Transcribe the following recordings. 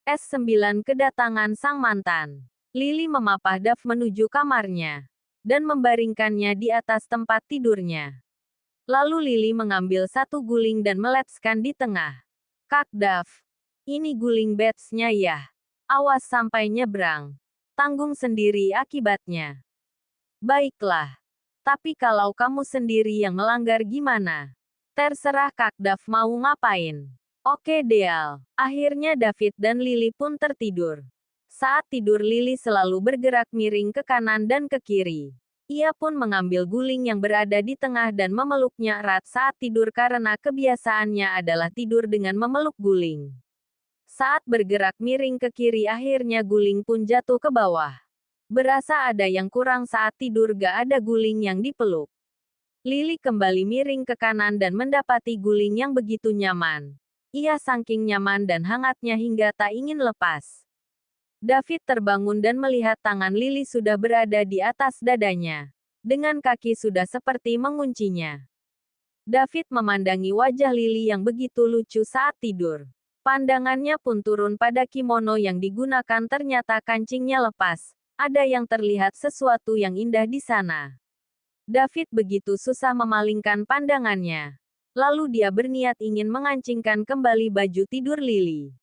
S9 kedatangan sang mantan. Lily memapah Daf menuju kamarnya dan membaringkannya di atas tempat tidurnya. Lalu Lily mengambil satu guling dan meletskan di tengah. Kak Daf, ini guling bats-nya ya. Awas sampai nyebrang. Tanggung sendiri akibatnya. Baiklah. Tapi kalau kamu sendiri yang melanggar gimana? Terserah Kak Daf mau ngapain. Oke Deal. Akhirnya David dan Lily pun tertidur. Saat tidur Lily selalu bergerak miring ke kanan dan ke kiri. Ia pun mengambil guling yang berada di tengah dan memeluknya erat saat tidur karena kebiasaannya adalah tidur dengan memeluk guling. Saat bergerak miring ke kiri akhirnya guling pun jatuh ke bawah. Berasa ada yang kurang saat tidur gak ada guling yang dipeluk. Lily kembali miring ke kanan dan mendapati guling yang begitu nyaman. Ia saking nyaman dan hangatnya hingga tak ingin lepas. David terbangun dan melihat tangan Lily sudah berada di atas dadanya. Dengan kaki sudah seperti menguncinya. David memandangi wajah Lily yang begitu lucu saat tidur. Pandangannya pun turun pada kimono yang digunakan ternyata kancingnya lepas. Ada yang terlihat sesuatu yang indah di sana. David begitu susah memalingkan pandangannya. Lalu dia berniat ingin mengancingkan kembali baju tidur Lily.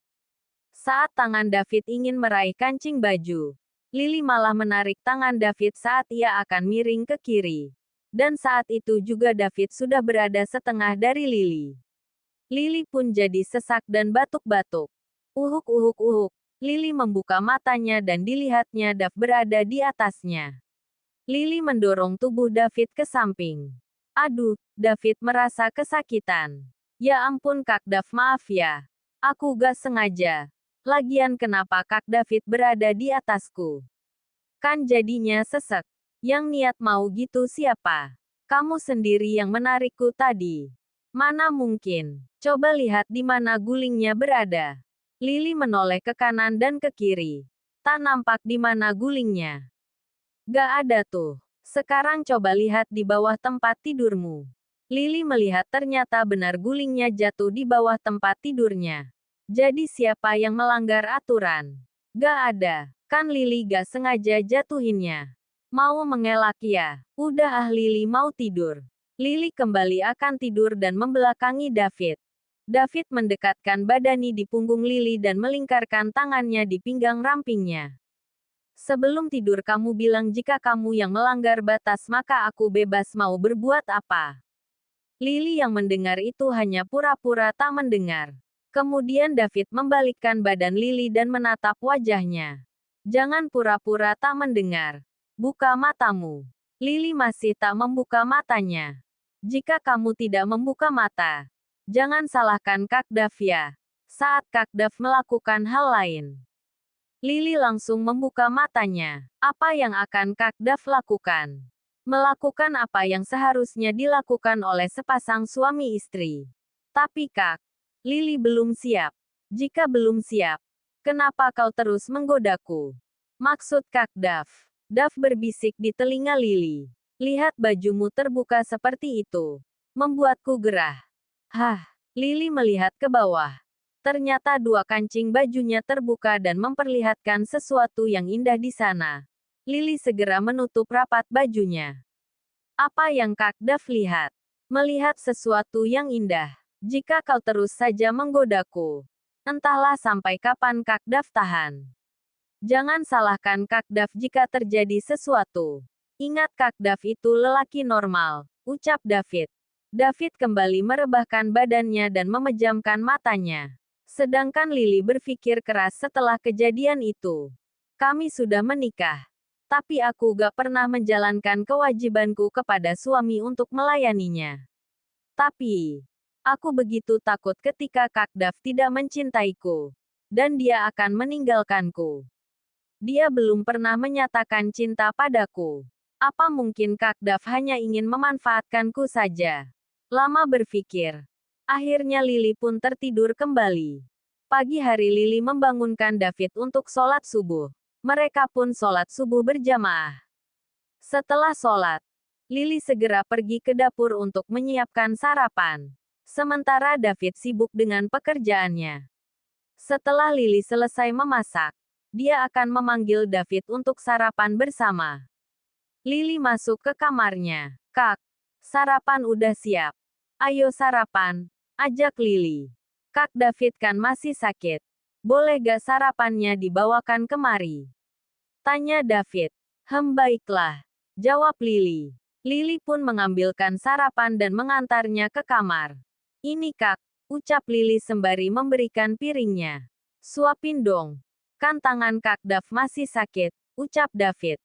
Saat tangan David ingin meraih kancing baju, Lily malah menarik tangan David saat ia akan miring ke kiri. Dan saat itu juga David sudah berada setengah dari Lily. Lily pun jadi sesak dan batuk-batuk. Uhuk. Lily membuka matanya dan dilihatnya Dav berada di atasnya. Lily mendorong tubuh David ke samping. Aduh, David merasa kesakitan. Ya ampun Kak Dav, maaf ya. Aku gak sengaja. Lagian kenapa Kak David berada di atasku? Kan jadinya sesek. Yang niat mau gitu siapa? Kamu sendiri yang menarikku tadi. Mana mungkin. Coba lihat di mana gulingnya berada. Lily menoleh ke kanan dan ke kiri. Tak nampak di mana gulingnya. Gak ada tuh. Sekarang coba lihat di bawah tempat tidurmu. Lily melihat ternyata benar gulingnya jatuh di bawah tempat tidurnya. Jadi siapa yang melanggar aturan? Gak ada. Kan Lily gak sengaja jatuhinnya. Mau mengelak ya? Udah Lily mau tidur. Lily kembali akan tidur dan membelakangi David. David mendekatkan badannya di punggung Lily dan melingkarkan tangannya di pinggang rampingnya. Sebelum tidur kamu bilang jika kamu yang melanggar batas maka aku bebas mau berbuat apa. Lily yang mendengar itu hanya pura-pura tak mendengar. Kemudian David membalikkan badan Lily dan menatap wajahnya. Jangan pura-pura tak mendengar. Buka matamu. Lily masih tak membuka matanya. Jika kamu tidak membuka mata, jangan salahkan Kak Dav ya. Saat Kak Dav melakukan hal lain. Lily langsung membuka matanya. Apa yang akan Kak Dav lakukan? Melakukan apa yang seharusnya dilakukan oleh sepasang suami istri. Tapi Kak, Lily belum siap. Jika belum siap, kenapa kau terus menggodaku? Maksud Kak Dav. Dav berbisik di telinga Lily. Lihat bajumu terbuka seperti itu. Membuatku gerah. Hah, Lily melihat ke bawah. Ternyata dua kancing bajunya terbuka dan memperlihatkan sesuatu yang indah di sana. Lily segera menutup rapat bajunya. Apa yang Kak Dav lihat? Melihat sesuatu yang indah. Jika kau terus saja menggodaku. Entahlah sampai kapan Kak Dav tahan. Jangan salahkan Kak Dav jika terjadi sesuatu. Ingat Kak Dav itu lelaki normal, ucap David. David kembali merebahkan badannya dan memejamkan matanya. Sedangkan Lily berpikir keras setelah kejadian itu. Kami sudah menikah. Tapi aku gak pernah menjalankan kewajibanku kepada suami untuk melayaninya. Tapi, aku begitu takut ketika Kak Dav tidak mencintaiku. Dan dia akan meninggalkanku. Dia belum pernah menyatakan cinta padaku. Apa mungkin Kak Dav hanya ingin memanfaatkanku saja? Lama berpikir. Akhirnya Lily pun tertidur kembali. Pagi hari Lily membangunkan David untuk sholat subuh. Mereka pun sholat subuh berjamaah. Setelah sholat, Lily segera pergi ke dapur untuk menyiapkan sarapan. Sementara David sibuk dengan pekerjaannya. Setelah Lily selesai memasak, dia akan memanggil David untuk sarapan bersama. Lily masuk ke kamarnya. Kak, sarapan udah siap. Ayo sarapan, ajak Lily. Kak David kan masih sakit. Boleh gak sarapannya dibawakan kemari? Tanya David. Baiklah, jawab Lily. Lily pun mengambilkan sarapan dan mengantarnya ke kamar. Ini Kak, ucap Lily sembari memberikan piringnya. Suapin dong. Kan tangan Kak Dav masih sakit, ucap David.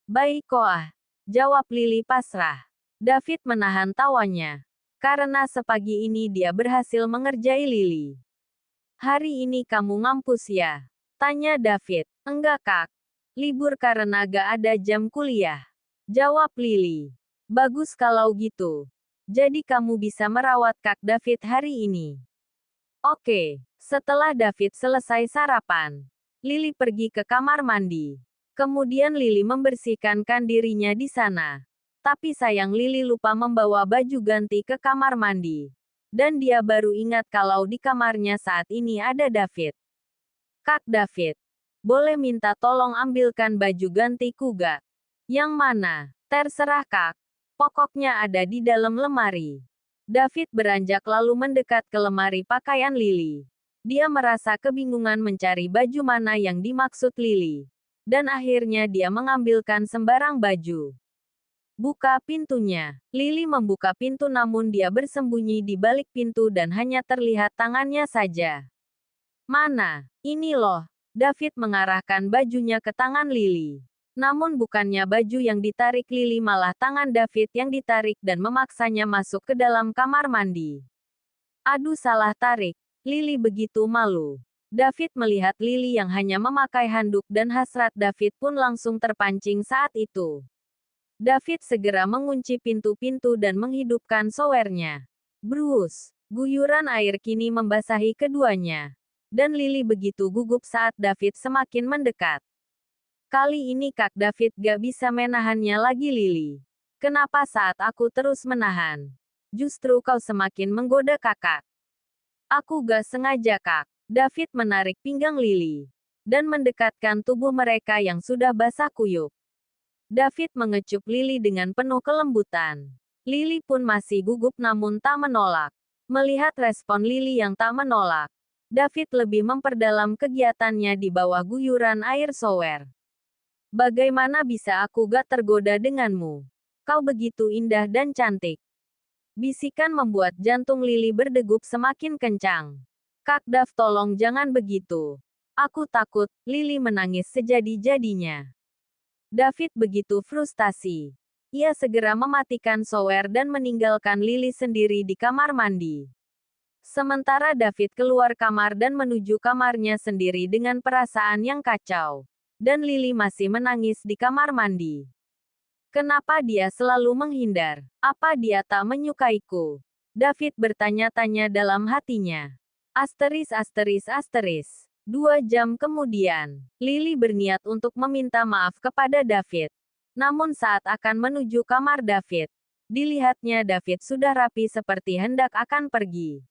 Baik Koah, jawab Lily pasrah. David menahan tawanya. Karena sepagi ini dia berhasil mengerjai Lily. Hari ini kamu ngampus ya? Tanya David. Enggak Kak. Libur karena gak ada jam kuliah. Jawab Lily. Bagus kalau gitu. Jadi kamu bisa merawat Kak David hari ini. Oke. Setelah David selesai sarapan, Lily pergi ke kamar mandi. Kemudian Lily membersihkan dirinya di sana. Tapi sayang Lily lupa membawa baju ganti ke kamar mandi. Dan dia baru ingat kalau di kamarnya saat ini ada David. Kak David, boleh minta tolong ambilkan baju gantiku gak? Yang mana? Terserah Kak. Pokoknya ada di dalam lemari. David beranjak lalu mendekat ke lemari pakaian Lily. Dia merasa kebingungan mencari baju mana yang dimaksud Lily. Dan akhirnya dia mengambilkan sembarang baju. Buka pintunya. Lily membuka pintu namun dia bersembunyi di balik pintu dan hanya terlihat tangannya saja. Mana? Ini loh. David mengarahkan bajunya ke tangan Lily. Namun bukannya baju yang ditarik Lily malah tangan David yang ditarik dan memaksanya masuk ke dalam kamar mandi. Aduh salah tarik. Lily begitu malu. David melihat Lily yang hanya memakai handuk dan hasrat David pun langsung terpancing saat itu. David segera mengunci pintu-pintu dan menghidupkan showernya. Brus, guyuran air kini membasahi keduanya. Dan Lily begitu gugup saat David semakin mendekat. Kali ini Kak David gak bisa menahannya lagi Lily. Kenapa saat aku terus menahan? Justru kau semakin menggoda kakak. Aku gak sengaja Kak. David menarik pinggang Lily. Dan mendekatkan tubuh mereka yang sudah basah kuyup. David mengecup Lily dengan penuh kelembutan. Lily pun masih gugup namun tak menolak. Melihat respon Lily yang tak menolak, David lebih memperdalam kegiatannya di bawah guyuran air shower. Bagaimana bisa aku gak tergoda denganmu? Kau begitu indah dan cantik. Bisikan membuat jantung Lily berdegup semakin kencang. Kak Dav tolong jangan begitu. Aku takut, Lily menangis sejadi-jadinya. David begitu frustasi. Ia segera mematikan shower dan meninggalkan Lily sendiri di kamar mandi. Sementara David keluar kamar dan menuju kamarnya sendiri dengan perasaan yang kacau. Dan Lily masih menangis di kamar mandi. Kenapa dia selalu menghindar? Apa dia tak menyukaiku? David bertanya-tanya dalam hatinya. Asteris asteris asteris. 2 jam kemudian, Lily berniat untuk meminta maaf kepada David. Namun saat akan menuju kamar David, dilihatnya David sudah rapi seperti hendak akan pergi.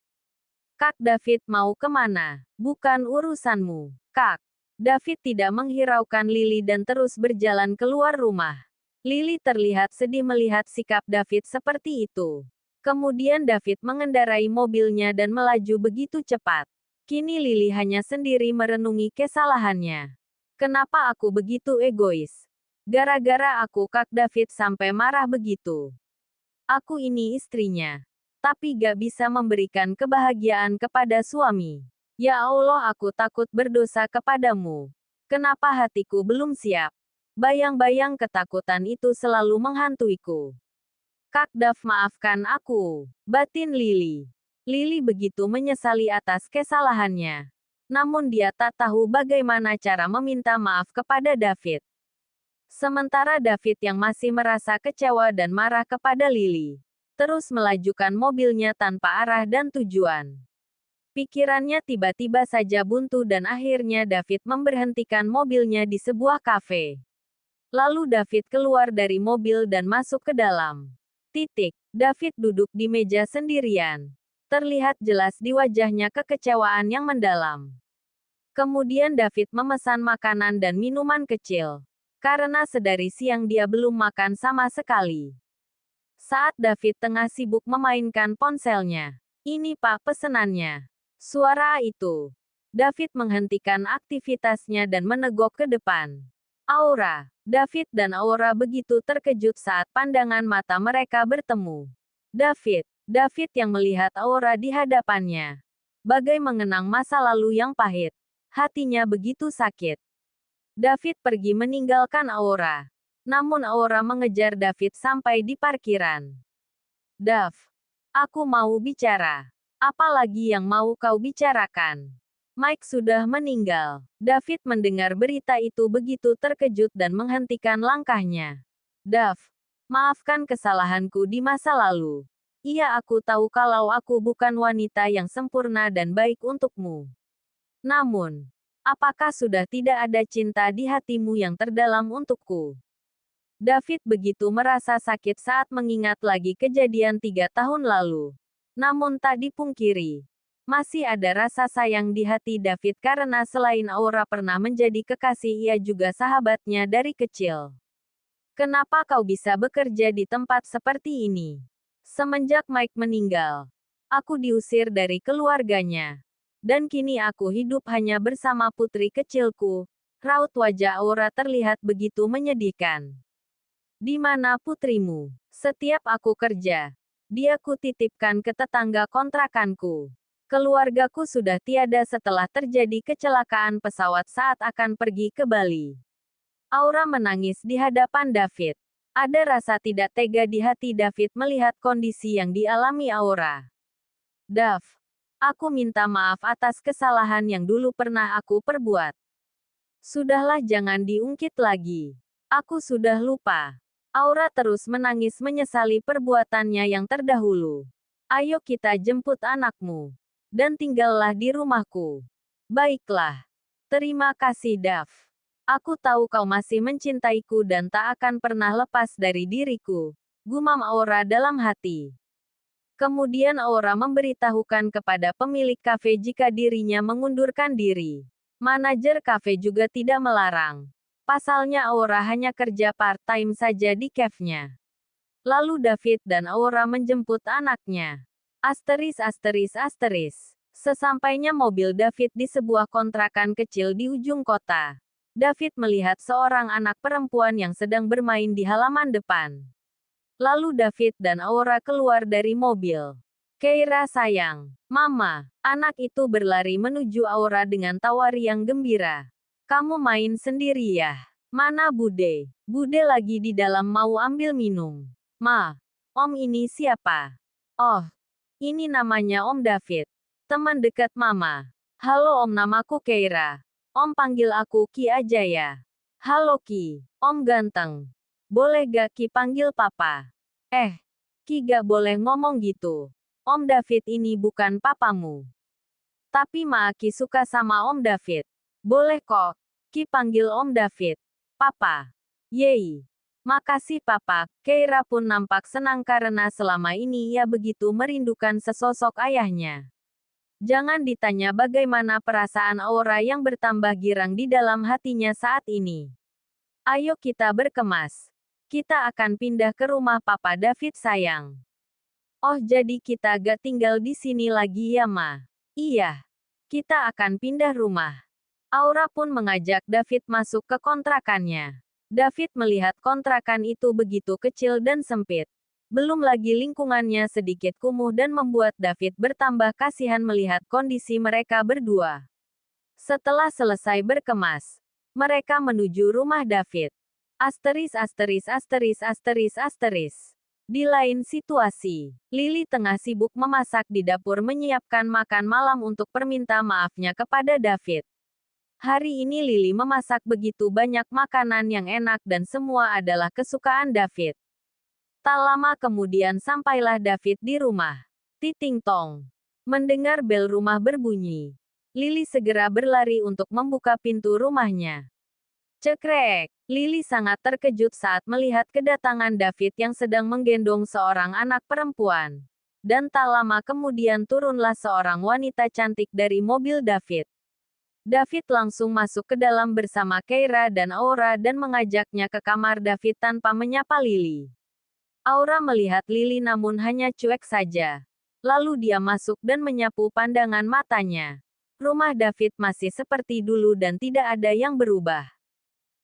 Kak David mau kemana? Bukan urusanmu, Kak. David tidak menghiraukan Lily dan terus berjalan keluar rumah. Lily terlihat sedih melihat sikap David seperti itu. Kemudian David mengendarai mobilnya dan melaju begitu cepat. Kini Lily hanya sendiri merenungi kesalahannya. Kenapa aku begitu egois? Gara-gara aku Kak David sampai marah begitu. Aku ini istrinya. Tapi gak bisa memberikan kebahagiaan kepada suami. Ya Allah aku takut berdosa kepadamu. Kenapa hatiku belum siap? Bayang-bayang ketakutan itu selalu menghantuiku. Kak Dav maafkan aku. Batin Lily. Lily begitu menyesali atas kesalahannya. Namun dia tak tahu bagaimana cara meminta maaf kepada David. Sementara David yang masih merasa kecewa dan marah kepada Lily, terus melajukan mobilnya tanpa arah dan tujuan. Pikirannya tiba-tiba saja buntu dan akhirnya David memberhentikan mobilnya di sebuah kafe. Lalu David keluar dari mobil dan masuk ke dalam. David duduk di meja sendirian. Terlihat jelas di wajahnya kekecewaan yang mendalam. Kemudian David memesan makanan dan minuman kecil. Karena sedari siang dia belum makan sama sekali. Saat David tengah sibuk memainkan ponselnya. "Ini Pak pesenannya." Suara itu. David menghentikan aktivitasnya dan menegok ke depan. Aura. David dan Aura begitu terkejut saat pandangan mata mereka bertemu. David yang melihat Aura di hadapannya. Bagai mengenang masa lalu yang pahit. Hatinya begitu sakit. David pergi meninggalkan Aura. Namun Aura mengejar David sampai di parkiran. "Dav, aku mau bicara. Apa lagi yang mau kau bicarakan?" "Mike sudah meninggal." David mendengar berita itu begitu terkejut dan menghentikan langkahnya. "Dav, maafkan kesalahanku di masa lalu. Iya, aku tahu kalau aku bukan wanita yang sempurna dan baik untukmu. Namun, apakah sudah tidak ada cinta di hatimu yang terdalam untukku?" David begitu merasa sakit saat mengingat lagi kejadian 3 tahun lalu. Namun tak dipungkiri, masih ada rasa sayang di hati David karena selain Aura pernah menjadi kekasih, ia juga sahabatnya dari kecil. "Kenapa kau bisa bekerja di tempat seperti ini?" "Semenjak Mike meninggal, aku diusir dari keluarganya. Dan kini aku hidup hanya bersama putri kecilku." Raut wajah Aura terlihat begitu menyedihkan. "Di mana putrimu?" "Setiap aku kerja, dia kutitipkan ke tetangga kontrakanku. Keluargaku sudah tiada setelah terjadi kecelakaan pesawat saat akan pergi ke Bali." Aura menangis di hadapan David. Ada rasa tidak tega di hati David melihat kondisi yang dialami Aura. "Dav, aku minta maaf atas kesalahan yang dulu pernah aku perbuat. Sudahlah, jangan diungkit lagi. Aku sudah lupa." Aura terus menangis menyesali perbuatannya yang terdahulu. "Ayo kita jemput anakmu. Dan tinggallah di rumahku." "Baiklah. Terima kasih Dav. Aku tahu kau masih mencintaiku dan tak akan pernah lepas dari diriku," gumam Aura dalam hati. Kemudian Aura memberitahukan kepada pemilik kafe jika dirinya mengundurkan diri. Manajer kafe juga tidak melarang. Pasalnya Aura hanya kerja part-time saja di cafe-nya. Lalu David dan Aura menjemput anaknya. Sesampainya mobil David di sebuah kontrakan kecil di ujung kota, David melihat seorang anak perempuan yang sedang bermain di halaman depan. Lalu David dan Aura keluar dari mobil. "Keira sayang, Mama." Anak itu berlari menuju Aura dengan tawa riang gembira. "Kamu main sendiri ya? Mana Bude?" "Bude lagi di dalam mau ambil minum." "Ma, Om ini siapa?" "Oh, ini namanya Om David. Teman dekat Mama." "Halo Om, namaku Keira. Om panggil aku Ki aja ya." "Halo Ki, Om ganteng. Boleh gak Ki panggil Papa?" Ki gak boleh ngomong gitu. Om David ini bukan papamu." "Tapi Ma, Ki suka sama Om David." "Boleh kok. Ki panggil Om David Papa." "Yeay. Makasih Papa." Keira pun nampak senang karena selama ini ia begitu merindukan sesosok ayahnya. Jangan ditanya bagaimana perasaan Aura yang bertambah girang di dalam hatinya saat ini. "Ayo kita berkemas. Kita akan pindah ke rumah Papa David sayang." "Oh, jadi kita gak tinggal di sini lagi ya Ma?" "Iya. Kita akan pindah rumah." Aura pun mengajak David masuk ke kontrakannya. David melihat kontrakan itu begitu kecil dan sempit. Belum lagi lingkungannya sedikit kumuh dan membuat David bertambah kasihan melihat kondisi mereka berdua. Setelah selesai berkemas, mereka menuju rumah David. Di lain situasi, Lily tengah sibuk memasak di dapur menyiapkan makan malam untuk perminta maafnya kepada David. Hari ini Lily memasak begitu banyak makanan yang enak dan semua adalah kesukaan David. Tak lama kemudian sampailah David di rumah. Titing tong. Mendengar bel rumah berbunyi, Lily segera berlari untuk membuka pintu rumahnya. Cekrek! Lily sangat terkejut saat melihat kedatangan David yang sedang menggendong seorang anak perempuan. Dan tak lama kemudian turunlah seorang wanita cantik dari mobil David. David langsung masuk ke dalam bersama Keira dan Aura dan mengajaknya ke kamar David tanpa menyapa Lily. Aura melihat Lily namun hanya cuek saja. Lalu dia masuk dan menyapu pandangan matanya. Rumah David masih seperti dulu dan tidak ada yang berubah.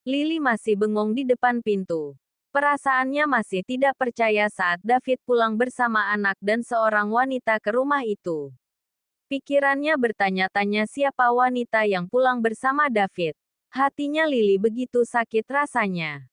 Lily masih bengong di depan pintu. Perasaannya masih tidak percaya saat David pulang bersama anak dan seorang wanita ke rumah itu. Pikirannya bertanya-tanya siapa wanita yang pulang bersama David. Hatinya Lily begitu sakit rasanya.